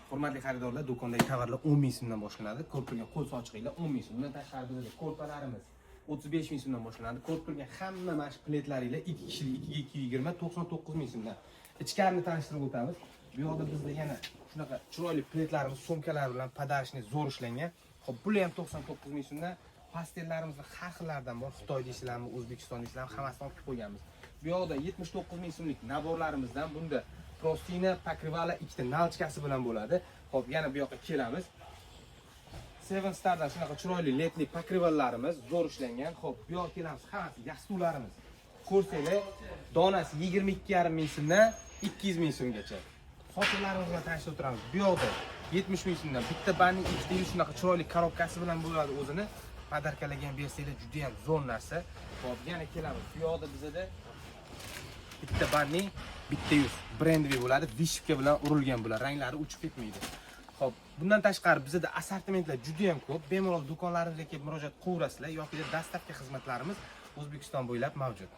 Hurmatli xaridorlar, do'kondagi tovarlar 10 ming so'mdan boshlanadi. Ko'rpilgan qo'l sochiqlar 10 ming so'm. Bundan tashqari bizda ko'rpalarimiz 35 ming so'mdan boshlanadi. Ko'rpilgan hamma mana shu pletlaringlar 2 kishilik 220 99 ming so'mdan. Ichkarini tanishtirib o'tamiz. Bu yoqda bizda yana shunaqa chiroyli pletlarimiz, sumkalar bilan podarishni zo'r ishlangan. Xo'p, bular ham 99 ming so'mdan. Pastellarimizni har xillaridan bor. Xitoy deysizlarmi, O'zbekiston deysizlarmi, hammasini olib qo'yganmiz. Bu yoqda 79 ming so'mlik naborlarimizdan bunda prostina, покрывало ikkita nalchkasi bilan bo'ladi. Xo'p, yana bu yoqqa kelamiz. Seven Star'dan shunaqa chiroyli ledli покрывалlarimiz zo'r ishlangan. Xo'p, bu yoqqa kelamiz. Hammasi yastuvlarimiz. Ko'rsanglar, donasi 22,5 ming so'mdan 200 ming so'mgacha. Sochlarimiz bilan tanishib o'tiramiz. Bu yoqda 70 ming so'mdan bitta banning ikkita shunaqa chiroyli korobkasi bilan bo'ladi o'zini. Padarkalagan bersanglar juda ham zo'r narsa. Xo'p, yana kelamiz. Bu yoqda bizada bitta banning bitta yuz brendli bo'ladi, vishka bilan urilgan bo'ladi, ranglari uchib ketmaydi. Xo'p, bundan tashqari bizda assortimentlar juda ham ko'p. Bemalol do'konlarimizga kelib murojaat qilaverasizlar yoki dastavka xizmatlarimiz O'zbekiston bo'ylab mavjud.